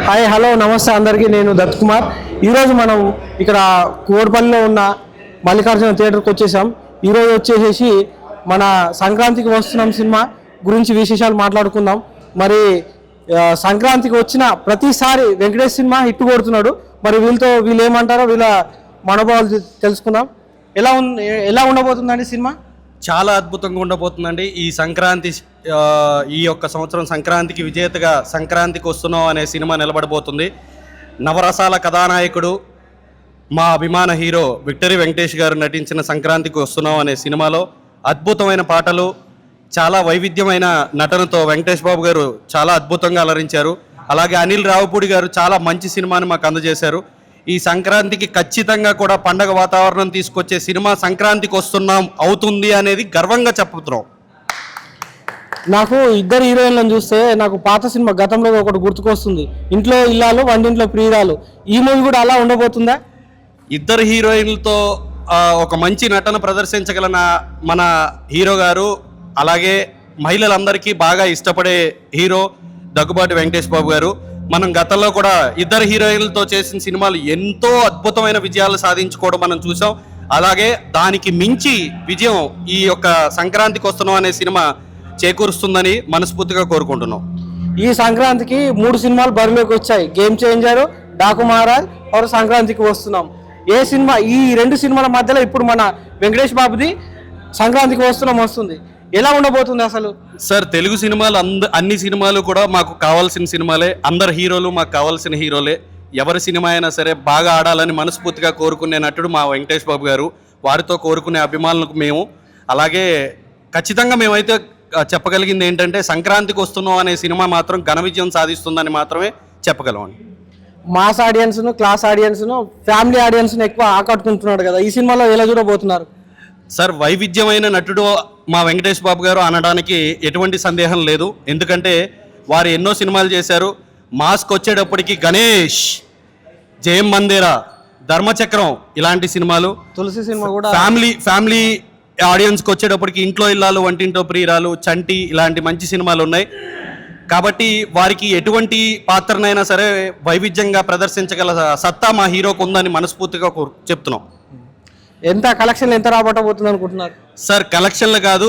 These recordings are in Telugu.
హాయ్ హలో నమస్తే అందరికీ. నేను దత్ కుమార్. ఈరోజు మనం ఇక్కడ కోడిపల్లిలో ఉన్న మల్లికార్జున థియేటర్కి వచ్చేసాం. ఈరోజు వచ్చేసేసి మన సంక్రాంతికి వస్తున్నాం సినిమా గురించి విశేషాలు మాట్లాడుకుందాం. మరి సంక్రాంతికి వచ్చిన ప్రతిసారి వెంకటేష్ సినిమా హిట్ కొడుతున్నాడు. మరి వీళ్ళు ఏమంటారో వీళ్ళ మనోభావాలు తెలుసుకుందాం. ఎలా ఉండబోతుందండి సినిమా? చాలా అద్భుతంగా ఉండబోతుందండి. ఈ యొక్క సంవత్సరం సంక్రాంతికి విజేతగా సంక్రాంతికి వస్తున్నాం అనే సినిమా నిలబడబోతుంది. నవరసాల కథానాయకుడు మా అభిమాన హీరో విక్టరీ వెంకటేష్ గారు నటించిన సంక్రాంతికి వస్తున్నాం అనే సినిమాలో అద్భుతమైన పాటలు, చాలా వైవిధ్యమైన నటనతో వెంకటేష్ బాబు గారు చాలా అద్భుతంగా అలరించారు. అలాగే అనిల్ రావుపూడి గారు చాలా మంచి సినిమాని మాకు అందజేశారు. ఈ సంక్రాంతికి ఖచ్చితంగా కూడా పండగ వాతావరణం తీసుకొచ్చే సినిమా సంక్రాంతికి వస్తున్నాం అవుతుంది అనేది గర్వంగా చెప్పుతున్నాం. నాకు ఇద్దరు హీరోయిన్లను చూస్తే నాకు పాత సినిమా గతంలో ఒకటి గుర్తుకొస్తుంది, ఇంట్లో ఇల్లాలు వంటింట్లో ప్రియురాలు. ఈ మూవీ కూడా అలా ఉండబోతుందా? ఇద్దరు హీరోయిన్లతో ఒక మంచి నటన ప్రదర్శించగల మన హీరో గారు, అలాగే మహిళలందరికీ బాగా ఇష్టపడే హీరో దగ్గుబాటి వెంకటేష్ బాబు గారు. మనం గతంలో కూడా ఇద్దరు హీరోయిన్లతో చేసిన సినిమాలు ఎంతో అద్భుతమైన విజయాలు సాధించుకోవడం మనం చూసాం. అలాగే దానికి మించి విజయం ఈ యొక్క సంక్రాంతికి వస్తున్నాం అనే సినిమా చేకూరుస్తుందని మనస్ఫూర్తిగా కోరుకుంటున్నాం. ఈ సంక్రాంతికి 3 సినిమాలు బరిలోకి వచ్చాయి, గేమ్ చేంజర్, డాకు మహారాజ్, సంక్రాంతికి వస్తున్నాం. ఈ 2 సినిమాల మధ్యలో ఇప్పుడు మన వెంకటేష్ బాబుది సంక్రాంతికి వస్తున్నాం వస్తుంది. ఎలా ఉండబోతుంది అసలు? సార్, తెలుగు సినిమాలు అన్ని సినిమాలు కూడా మాకు కావాల్సిన సినిమాలే. అందరు హీరోలు మాకు కావాల్సిన హీరోలే. ఎవరి సినిమా అయినా సరే బాగా ఆడాలని మనస్ఫూర్తిగా కోరుకునే నటుడు మా వెంకటేష్ బాబు గారు. వారితో కోరుకునే అభిమానులకు మేము. అలాగే ఖచ్చితంగా మేమైతే చెప్పగలిగింది ఏంటంటే సంక్రాంతికి వస్తున్నాం అనే సినిమా మాత్రం ఘన విజయం సాధిస్తుందని మాత్రమే చెప్పగలం. మాస్ ఆడియన్స్ను, క్లాస్ ఆడియన్స్ను, ఫ్యామిలీ ఆడియన్స్ను ఎక్కువ ఆకట్టుకుంటున్నాడు కదా, ఈ సినిమాలో ఎలా చూడబోతున్నారు? సార్, వైవిధ్యమైన నటుడు మా వెంకటేష్ బాబు గారు అనడానికి ఎటువంటి సందేహం లేదు. ఎందుకంటే వారు ఎన్నో సినిమాలు చేశారు. మాస్క్ వచ్చేటప్పటికి గణేష్, జయం మందిరా, ధర్మచక్రం ఇలాంటి సినిమాలు, తులసి సినిమా కూడా ఫ్యామిలీ ఆడియన్స్కి వచ్చేటప్పటికి ఇంట్లో ఇల్లాలు వంటింటో ప్రియురాలు, చంటి ఇలాంటి మంచి సినిమాలు ఉన్నాయి. కాబట్టి వారికి ఎటువంటి పాత్రనైనా సరే వైవిధ్యంగా ప్రదర్శించగల సత్తా మా హీరోకు ఉందని మనస్ఫూర్తిగా చెప్తున్నాం. కలెక్షన్లు ఎంత రాబట్టబోతుంది అనుకుంటున్నారు? సార్, కలెక్షన్లు కాదు,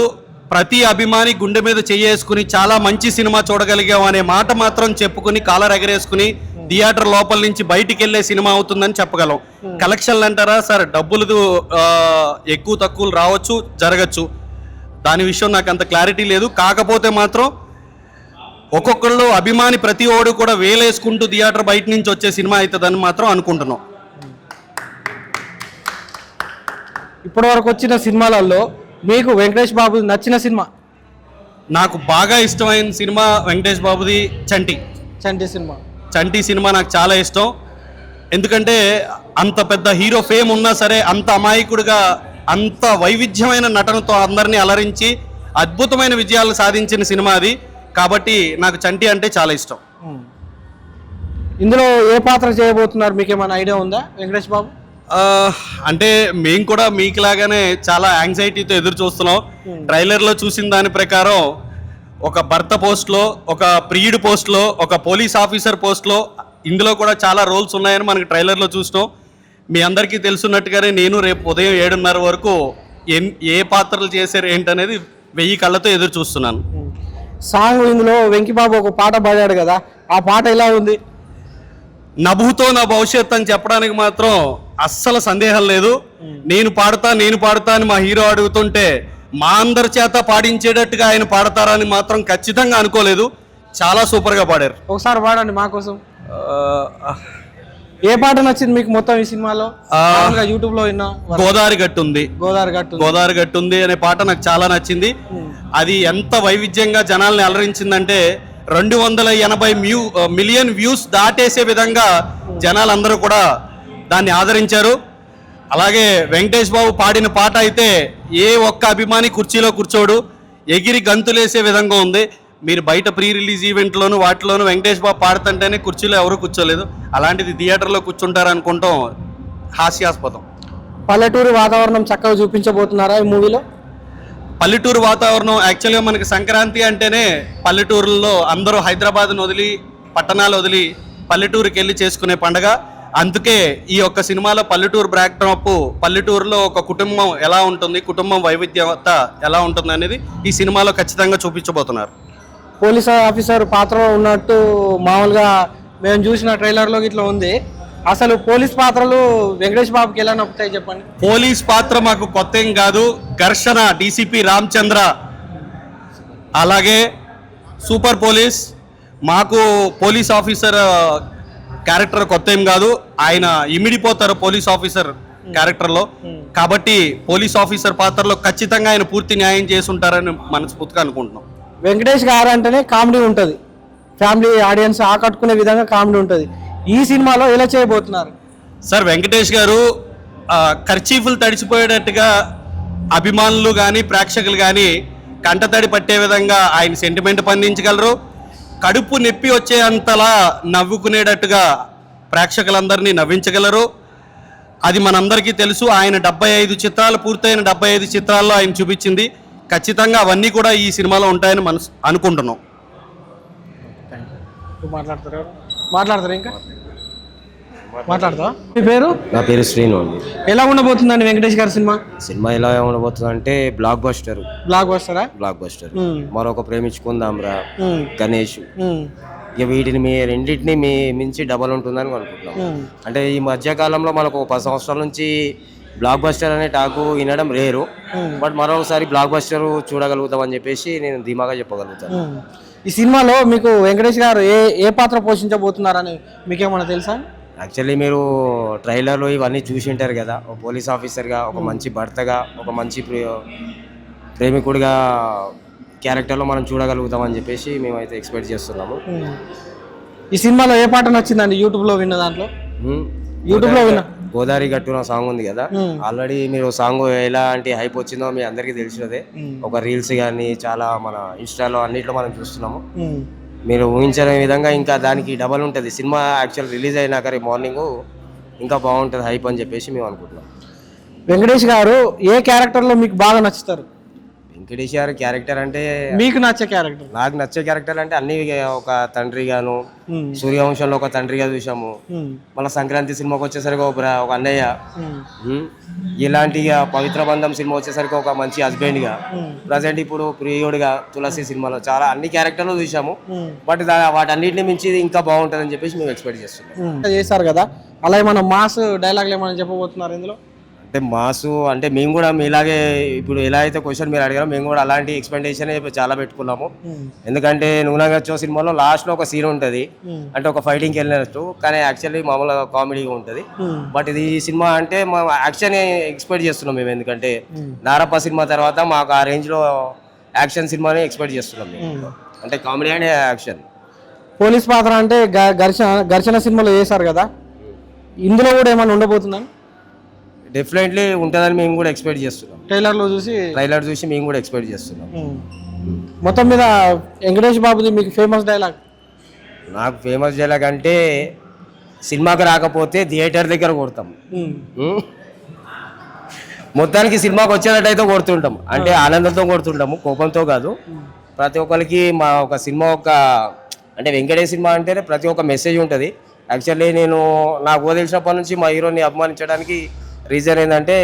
ప్రతి అభిమాని గుండె మీద చేసుకుని చాలా మంచి సినిమా చూడగలిగాం అనే మాట మాత్రం చెప్పుకుని కాలర్ ఎగరేసుకుని థియేటర్ లోపల నుంచి బయటికి వెళ్ళే సినిమా అవుతుందని చెప్పగలం. కలెక్షన్లు అంటారా సార్, డబ్బులు ఎక్కువ తక్కువలు రావచ్చు, జరగచ్చు. దాని విషయం నాకు అంత క్లారిటీ లేదు. కాకపోతే మాత్రం ఒక్కొక్కళ్ళు అభిమాని ప్రతి ఓడు కూడా వేలేసుకుంటూ థియేటర్ బయట నుంచి వచ్చే సినిమా అవుతుందని మాత్రం అనుకుంటున్నాం. ఇప్పటి వరకు వచ్చిన సినిమాలలో మీకు వెంకటేష్ బాబు నచ్చిన సినిమా? నాకు బాగా ఇష్టమైన సినిమా వెంకటేష్ బాబుది చంటి సినిమా నాకు చాలా ఇష్టం. ఎందుకంటే అంత పెద్ద హీరో ఫేమ్ ఉన్నా సరే అంత అమాయకుడిగా అంత వైవిధ్యమైన నటనతో అందరినీ అలరించి అద్భుతమైన విజయాలు సాధించిన సినిమా అది. కాబట్టి నాకు చంటి అంటే చాలా ఇష్టం. ఇందులో ఏ పాత్ర చేయబోతున్నారు, మీకు ఏమైనా ఐడియా ఉందా వెంకటేష్ బాబు? అంటే మేము కూడా మీకులాగానే చాలా యాంగ్జైటీతో ఎదురు చూస్తున్నాం. ట్రైలర్లో చూసిన దాని ప్రకారం ఒక భర్త పోస్ట్లో, ఒక ప్రియుడు పోస్ట్లో, ఒక పోలీస్ ఆఫీసర్ పోస్ట్లో, ఇందులో కూడా చాలా రోల్స్ ఉన్నాయని మనకి ట్రైలర్లో చూసినాం. మీ అందరికీ తెలుసున్నట్టుగానే నేను రేపు ఉదయం 7:30 వరకు ఏ పాత్రలు చేశారు ఏంటనేది 1000 కళ్ళతో ఎదురు చూస్తున్నాను. సాంగ్ ఇందులో వెంకీబాబు ఒక పాట పాడాడు కదా, ఆ పాట ఎలా ఉంది? నభూతో నా భవిష్యత్ అని చెప్పడానికి మాత్రం అస్సలు సందేహం లేదు. నేను పాడతా అని మా హీరో అడుగుతుంటే మా అందరి చేత పాడించేటట్టుగా ఆయన పాడతారని మాత్రం ఖచ్చితంగా అనుకోలేదు. చాలా సూపర్గా పాడారు. ఒకసారి పాడండి మా కోసం. ఏ పాట నచ్చింది మీకు మొత్తం ఈ సినిమాలో? యూట్యూబ్ లో విన్నా, గోదావరి గట్టు ఉంది అనే పాట నాకు చాలా నచ్చింది. అది ఎంత వైవిధ్యంగా జనాల్ని అలరించిందంటే 280 మిలియన్ వ్యూస్ దాటేసే విధంగా జనాలందరూ కూడా దాన్ని ఆదరించారు. అలాగే వెంకటేష్ బాబు పాడిన పాట అయితే ఏ ఒక్క అభిమాని కుర్చీలో కూర్చోడు, ఎగిరి గంతులేసే విధంగా ఉంది. మీరు బయట ప్రీ రిలీజ్ ఈవెంట్లోను వాటిలోనూ వెంకటేష్ బాబు పాడుతుంటేనే కుర్చీలో ఎవరు కూర్చోలేదు, అలాంటిది థియేటర్లో కూర్చుంటారు అనుకుంటాం హాస్యాస్పదం. పల్లెటూరు వాతావరణం చక్కగా చూపించబోతున్నారా ఈ మూవీలో? పల్లెటూరు వాతావరణం యాక్చువల్గా మనకి సంక్రాంతి అంటేనే పల్లెటూరుల్లో అందరూ హైదరాబాద్ను వదిలి, పట్టణాలు వదిలి పల్లెటూరుకి వెళ్ళి చేసుకునే పండగ. అందుకే ఈ యొక్క సినిమాలో పల్లెటూరు బ్యాక్డ్రాప్, పల్లెటూరులో ఒక కుటుంబం ఎలా ఉంటుంది, కుటుంబం వైవిధ్యత ఎలా ఉంటుంది అనేది ఈ సినిమాలో ఖచ్చితంగా చూపించబోతున్నారు. పోలీస్ ఆఫీసర్ పాత్రలో ఉన్నట్టు మామూలుగా మేము చూసిన ట్రైలర్లో ఇట్లా ఉంది. అసలు పోలీస్ పాత్రలు వెంకటేష్ బాబుకి ఎలా నప్పుతాయి చెప్పండి. పోలీస్ పాత్ర మాకు కొత్త ఏం కాదు. ఘర్షణ డీసీపీ రామచంద్ర, అలాగే సూపర్ పోలీస్, మాకు పోలీస్ ఆఫీసర్ క్యారెక్టర్ కొత్త ఏం కాదు. ఆయన ఇమిడిపోతారు పోలీస్ ఆఫీసర్ క్యారెక్టర్లో. కాబట్టి పోలీస్ ఆఫీసర్ పాత్రలో ఖచ్చితంగా ఆయన పూర్తి న్యాయం చేసి ఉంటారని మనస్ఫూర్తిగా అనుకుంటున్నాం. వెంకటేష్ గారు అంటేనే కామెడీ ఉంటుంది, ఫ్యామిలీ ఆడియన్స్ ఆకట్టుకునే విధంగా కామెడీ ఉంటుంది. ఈ సినిమాలో ఎలా చేయబోతున్నారు సార్? వెంకటేష్ గారు కర్చీఫులు తడిచిపోయేటట్టుగా అభిమానులు కానీ ప్రేక్షకులు కానీ కంటతడి పట్టే విధంగా ఆయన సెంటిమెంట్ పండించగలరు. కడుపు నొప్పి వచ్చే అంతలా నవ్వుకునేటట్టుగా ప్రేక్షకులందరినీ నవ్వించగలరు. అది మనందరికీ తెలుసు. ఆయన 75 చిత్రాలు పూర్తయిన 75 చిత్రాల్లో ఆయన చూపించింది. ఖచ్చితంగా అవన్నీ కూడా ఈ సినిమాలో ఉంటాయని మనం అనుకుంటున్నాం. మాట్లాడతారు ఇంకా మాట్లాడతా. మీ పేరు? నా పేరు శ్రీను అండి. ఎలా ఉండబోతుందండి వెంకటేష్ గారి సినిమా? సినిమా ఎలా ఉండబోతుంది అంటే బ్లాక్ బస్టర్. Block buster. మరొక ప్రేమించుకుందాంరా, గణేష్. ఇక వీటిని రెండింటిని మించి డబల్ ఉంటుందని అనుకుంటున్నాం. అంటే ఈ మధ్య కాలంలో మనకు 10 సంవత్సరాల నుంచి బ్లాక్ బస్టర్ అనే టాకు వినడం రేరు. బట్ మరొకసారి బ్లాక్ బస్టర్ చూడగలుగుతాం అని చెప్పేసి నేను ధీమాగా చెప్పగలుగుతాను. ఈ సినిమాలో మీకు వెంకటేష్ గారు ఏ పాత్ర పోషించబోతున్నారని మీకేమన్నా తెలుసా? యాక్చువల్లీ మీరు ట్రైలర్లో ఇవన్నీ చూసి ఉంటారు కదా. ఒక పోలీస్ ఆఫీసర్గా, ఒక మంచి భర్తగా, ఒక మంచి ప్రేమికుడిగా క్యారెక్టర్లో మనం చూడగలుగుతామని చెప్పేసి మేమైతే ఎక్స్పెక్ట్ చేస్తున్నాము. ఈ సినిమాలో ఏ పాట నచ్చిందండి? యూట్యూబ్లో విన్న దాంట్లో గోదావరి గట్టున సాంగ్ ఉంది కదా. ఆల్రెడీ మీరు సాంగ్ ఎలాంటి హైప్ వచ్చిందో మీ అందరికీ తెలిసినదే. ఒక రీల్స్ కానీ చాలా మన ఇన్స్టాలో అన్నిట్లో మనం చూస్తున్నాము. మీరు ఊహించిన విధంగా ఇంకా దానికి డబల్ ఉంటుంది. సినిమా యాక్చువల్ రిలీజ్ అయినాక రేపు మార్నింగ్ ఇంకా బాగుంటుంది హైప్ అని చెప్పేసి మేము అనుకుంటున్నాం. వెంకటేష్ గారు ఏ క్యారెక్టర్లో మీకు బాగా నచ్చుతారు? వెంకటేష్ గారి క్యారెక్టర్ అంటే మీకు నచ్చే క్యారెక్టర్? నాకు నచ్చే క్యారెక్టర్ అంటే అన్ని ఒక తండ్రిగాను, సూర్యవంశంలో ఒక తండ్రిగా చూసాము. మళ్ళీ సంక్రాంతి సినిమాకి వచ్చేసరికి ఒక అన్నయ్య, ఇలాంటి పవిత్ర బంధం సినిమా వచ్చేసరికి ఒక మంచి హస్బెండ్ గా, ప్రజెంట్ ఇప్పుడు ప్రియుడిగా తులసి సినిమాలో చాలా అన్ని క్యారెక్టర్లు చూసాము. బట్ వాటన్నిటిని మించి ఇంకా బాగుంటుందని చెప్పేసి మేము ఎక్స్పెక్ట్ చేస్తున్నాం. చేశారు కదా, అలాగే మనం మాస్ డైలాగ్లు ఏమైనా చెప్పబోతున్నారు ఇందులో? అంటే మాసు అంటే మేము కూడా మీలాగే ఇప్పుడు ఎలా అయితే క్వశ్చన్ మీరు అడిగారో మేము కూడా అలాంటి ఎక్స్పెక్టేషన్ చాలా పెట్టుకున్నాము. ఎందుకంటే నూనెగచ్చో సినిమాలో లాస్ట్ లో ఒక సీన్ ఉంటుంది, అంటే ఒక ఫైటింగ్కి వెళ్ళినట్టు, కానీ యాక్చువల్లీ మామూలుగా కామెడీగా ఉంటుంది. బట్ ఇది ఈ సినిమా అంటే మా యాక్షన్ ఎక్స్పెక్ట్ చేస్తున్నాం మేము. ఎందుకంటే నారప్ప సినిమా తర్వాత మాకు ఆ రేంజ్ లో యాక్షన్ సినిమాని ఎక్స్పెక్ట్ చేస్తున్నాం మేము. అంటే కామెడీ అండ్ యాక్షన్. పోలీస్ పాత్ర అంటే ఘర్షణ సినిమాలో చేశారు కదా, ఇందులో కూడా ఏమైనా ఉండబోతుందని? డెఫినెట్లీ ఉంటుందని మేము కూడా ఎక్స్పెక్ట్ చేస్తున్నాం. ట్రైలర్ చూసి మేము కూడా ఎక్స్పెక్ట్ చేస్తున్నాం. మొత్తం మీద వెంకటేష్ బాబుది మీకు ఫేమస్ డైలాగ్? నాకు ఫేమస్ డైలాగ్ అంటే సినిమాకి రాకపోతే థియేటర్ దగ్గర కొడతాం. మొత్తానికి సినిమాకి వచ్చేటట్టయితే కొడుతుంటాం. అంటే ఆనందంతో కొడుతుంటాము, కోపంతో కాదు. ప్రతి ఒక్కరికి మా ఒక సినిమా అంటే వెంకటేష్ సినిమా అంటేనే ప్రతి ఒక్క మెసేజ్ ఉంటుంది. యాక్చువల్లీ నాకు తెలిసినప్పటి నుంచి మా హీరోని అభిమానించడానికి రీజన్ ఏంటంటే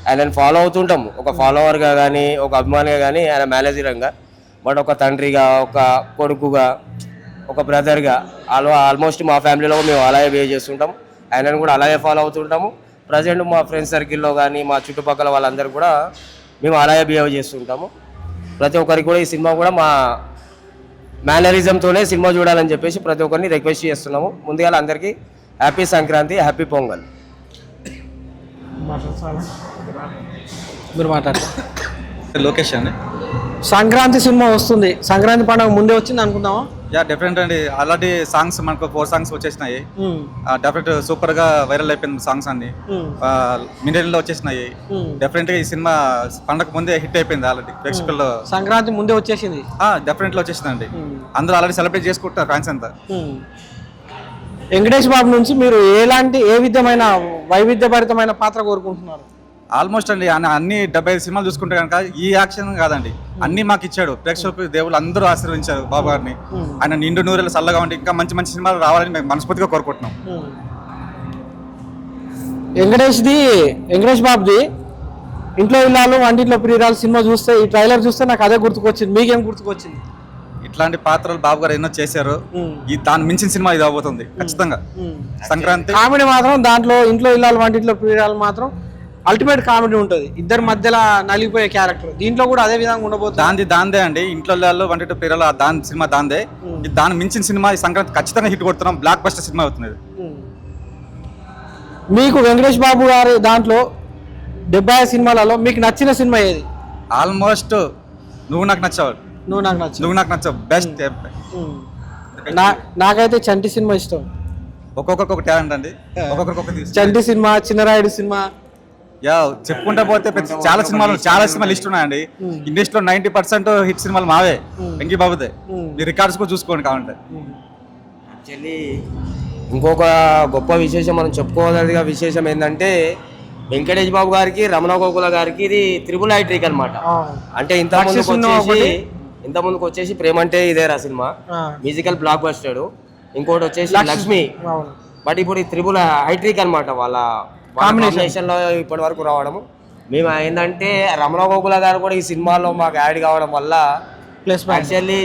ఆయనను ఫాలో అవుతుంటాము. ఒక ఫాలోవర్గా కానీ, ఒక అభిమానిగా కానీ, ఆయన మేనేజర్గా. బట్ ఒక తండ్రిగా, ఒక కొడుకుగా, ఒక బ్రదర్గా ఆల్మోస్ట్ మా ఫ్యామిలీలో మేము అలాగే బిహేవ్ చేస్తుంటాము. ఆయనను కూడా అలాగే ఫాలో అవుతుంటాము. ప్రజెంట్ మా ఫ్రెండ్స్ సర్కిల్లో కానీ, మా చుట్టుపక్కల వాళ్ళందరూ కూడా మేము అలాగే బిహేవ్ చేస్తుంటాము. ప్రతి ఒక్కరికి కూడా ఈ సినిమా కూడా మా మేనరిజంతోనే సినిమా చూడాలని చెప్పేసి ప్రతి ఒక్కరిని రిక్వెస్ట్ చేస్తున్నాము. ముందుగా అందరికీ హ్యాపీ సంక్రాంతి, హ్యాపీ పొంగల్. మీరు మాట్లాడతారు. లోకేష్ అండి. సంక్రాంతి సినిమా వస్తుంది, సంక్రాంతి పండుగ ముందే వచ్చింది అనుకుందామా? డెఫినెట్ అండి. ఆల్రెడీ సాంగ్స్ మనకు 4 సాంగ్స్ వచ్చేసినాయి. డెఫినెట్ సూపర్ గా వైరల్ అయిపోయింది సాంగ్స్ అన్ని, మినిట్లో వచ్చేసినాయి. డెఫినెట్ గా ఈ సినిమా పండగ ముందే హిట్ అయిపోయింది ఆల్రెడీ ప్రేక్షకుల్లో. సంక్రాంతి ముందే వచ్చేసింది, డెఫినెట్లీ వచ్చేసిందండి. అందరూ ఆల్రెడీ సెలబ్రేట్ చేసుకుంటారు ఫ్యాన్స్ అంతా. వెంకటేష్ బాబు నుంచి మీరు ఏ విధమైన వైవిధ్యభరితమైన పాత్ర కోరుకుంటున్నారు? ఆల్మోస్ట్ అండి అన్ని 75 సినిమాలు చూసుకుంటే కనుక ఈ యాక్షన్ కాదండి, అన్ని మాకు ఇచ్చాడు. ప్రేక్షకులు దేవుళ్ళు అందరూ ఆశీర్వదించారు బాబు గారిని. ఆయన నిండు నూరేళ్ళు చల్లగా ఉండి ఇంకా మంచి మంచి సినిమాలు రావాలని మేము మనస్ఫూర్తిగా కోరుకుంటున్నాం. వెంకటేష్ బాబుది ఇంట్లో ఇల్లాలు వంటింట్లో ప్రియురాలు సినిమా చూస్తే, ఈ ట్రైలర్ చూస్తే నాకు అదే గుర్తుకొచ్చింది. మీకేం గుర్తుకొచ్చింది? ఇట్లాంటి పాత్రలు బాబు గారు ఎన్నో చేశారు. ఈ దాని మించిన సినిమా ఇది అవబోతుంది ఖచ్చితంగా. సంక్రాంతి కామెడీ మాత్రం దాంట్లో ఇంట్లో ఇల్లాలు వంటింట్లో ప్రియురాలు మాత్రం అల్టిమేట్ కామెడీ ఉంటుంది. ఇద్దరు మధ్యలో నలిగిపోయే క్యారెక్టర్ దీంట్లో కూడా అదే విధంగా ఉండబోతుంది. దాందే అండి, ఇంట్లో వంటి పిల్లలు దాని సినిమా దాందే. దాని మించిన సినిమా ఈ సంక్రాంతి ఖచ్చితంగా హిట్ కొడుతున్నాం. బ్లాక్ బస్టర్ సినిమా అవుతుంది. మీకు వెంకటేష్ బాబు గారి దాంట్లో 70 సినిమాలలో మీకు నచ్చిన సినిమా ఏది? ఆల్మోస్ట్ నువ్వు నాకు నచ్చావు బెస్ట్. నాకైతే చంటి సినిమా ఇష్టం. ఒక్కొక్కరికి ఒక టాలెంట్ అండి, ఒక్కొక్కరికి చంటి సినిమా, చిన్నరాయుడు సినిమా, చెప్పుకుంటా పోతే చాలా సినిమాలు లిస్ట్ ఉన్నాయండి. ఇండస్ట్రీలో 90% హిట్ సినిమాలు మావే, వెంకీ బాబుదే. మీ రికార్డ్స్ కూడా చూసుకోండి కావాలంటే. యాక్చువల్లీ ఇంకొక గొప్ప విశేషం మనం చెప్పుకోవాల్సిన విశేషం ఏంటంటే వెంకటేష్ బాబు గారికి, రమణ గోకుల గారికి ఇది త్రిబుల్ హైట్రిక్ అనమాట. అంటే ఇంతకుముందుకు వచ్చేసి ప్రేమంటే ఇదేరా సినిమా మ్యూజికల్ బ్లాక్ బస్టర్, ఇంకోటి వచ్చేసి లక్ష్మి. బట్ ఇప్పుడు ఈ త్రిబుల్ హైట్రిక్ అనమాట వాళ్ళ కాంబినేషన్ లో ఇప్పటి వరకు రావడము. మేము ఏంటంటే రమణ గోకుల గారు కూడా ఈ సినిమాలో మాకు యాడ్ కావడం వల్ల యాక్చువల్లీ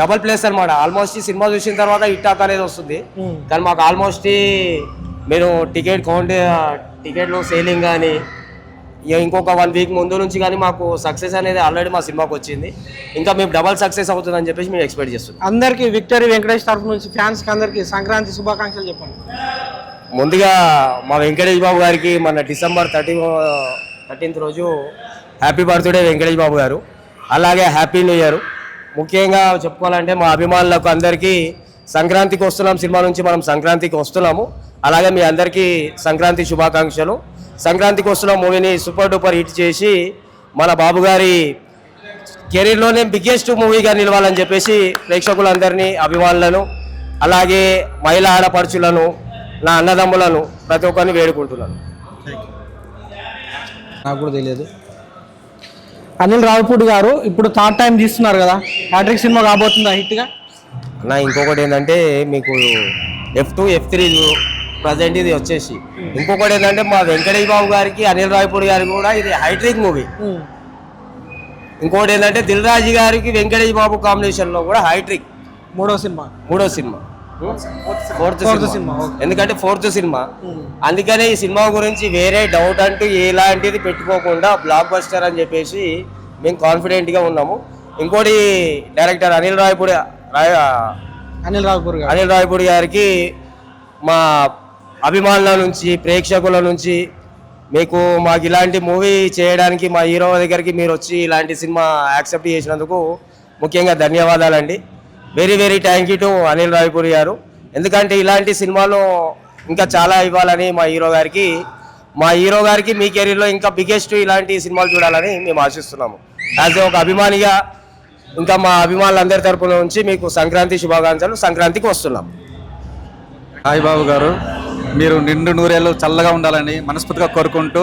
డబల్ ప్లేస్ అనమాట. ఆల్మోస్ట్ ఈ సినిమా చూసిన తర్వాత హిట్ అనేది వస్తుంది. కానీ మాకు ఆల్మోస్ట్ మీరు టికెట్లు సేలింగ్ కానీ ఇంకొక 1 వీక్ ముందు నుంచి కానీ మాకు సక్సెస్ అనేది ఆల్రెడీ మా సినిమాకి వచ్చింది. ఇంకా మేము డబల్ సక్సెస్ అవుతుందని చెప్పేసి మేము ఎక్స్పెక్ట్ చేస్తున్నాం. అందరికీ విక్టరీ వెంకటేష్ తరఫు నుంచి ఫ్యాన్స్కి అందరికీ సంక్రాంతి శుభాకాంక్షలు చెప్పండి. ముందుగా మా వెంకటేష్ బాబు గారికి మన డిసెంబర్ 13th రోజు హ్యాపీ బర్త్డే వెంకటేష్ బాబు గారు. అలాగే హ్యాపీ న్యూ ఇయర్. ముఖ్యంగా చెప్పుకోవాలంటే మా అభిమానులకు అందరికీ సంక్రాంతికి వస్తున్నాం సినిమా నుంచి మనం సంక్రాంతికి వస్తున్నాము. అలాగే మీ అందరికీ సంక్రాంతి శుభాకాంక్షలు. సంక్రాంతికి వస్తున్న మూవీని సూపర్ డూపర్ హిట్ చేసి మన బాబు గారి కెరీర్లోనే బిగ్గెస్ట్ మూవీగా నిలవాలని చెప్పేసి ప్రేక్షకులందరినీ, అభిమానులను, అలాగే మహిళా ఆడపడుచులను, నా అన్నదమ్ములను ప్రతి ఒక్కరిని వేడుకుంటున్నాను. నాకు కూడా తెలియదు. అనిల్ రావిపూడి గారు ఇప్పుడు 3rd టైం తీస్తున్నారు కదా, హ్యాట్రిక్ సినిమా కాబోతుందా హిట్గా? నా ఇంకొకటి ఏంటంటే మీకు F2, F3 ప్రజెంట్ ఇది వచ్చేసి, ఇంకొకటి ఏంటంటే మా వెంకటేష్ బాబు గారికి, అనిల్ రావిపూడి గారికి కూడా ఇది హైట్రిక్ మూవీ. ఇంకోటి ఏంటంటే దిల్ రాజు గారికి వెంకటేష్ బాబు కాంబినేషన్ లో కూడా హైట్రిక్ మూడో సినిమా, ఫోర్త్ సినిమా. ఎందుకంటే 4th సినిమా. అందుకనే ఈ సినిమా గురించి వేరే డౌట్ అంటూ ఎలాంటిది పెట్టుకోకుండా బ్లాక్ బస్టర్ అని చెప్పేసి మేము కాన్ఫిడెంట్ గా ఉన్నాము. ఇంకోటి డైరెక్టర్ అనిల్ రావిపూడి గారికి మా అభిమానుల నుంచి, ప్రేక్షకుల నుంచి మీకు మాకు ఇలాంటి మూవీ చేయడానికి మా హీరో దగ్గరికి మీరు వచ్చి ఇలాంటి సినిమా యాక్సెప్ట్ చేసినందుకు ముఖ్యంగా ధన్యవాదాలండి. Very very thank you to Anil Ravipudi గారు. ఎందుకంటే ఇలాంటి సినిమాలు ఇంకా చాలా ఇవ్వాలని మా హీరో గారికి మీ కెరీర్లో ఇంకా బిగ్గెస్ట్ ఇలాంటి సినిమాలు చూడాలని మేము ఆశిస్తున్నాము. యాజ్ ఒక అభిమానిగా ఇంకా మా అభిమానులందరి తరపున నుంచి మీకు సంక్రాంతి శుభాకాంక్షలు. సంక్రాంతికి వస్తున్నాం. హాయ్ బాబు గారు, మీరు నిండు నూరేళ్ళు చల్లగా ఉండాలని మనస్ఫూర్తిగా కోరుకుంటూ,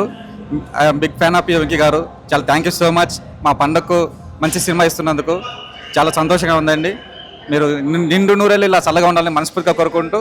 I'm big fan of you Venky గారు. చాలా థ్యాంక్ యూ సో మచ్. మా పండగకు మంచి సినిమా ఇస్తున్నందుకు చాలా సంతోషంగా ఉందండి. మీరు నిండు నూరేళ్ళు ఇలా చల్లగా ఉండాలని మనస్ఫూర్తిగా కోరుకుంటూ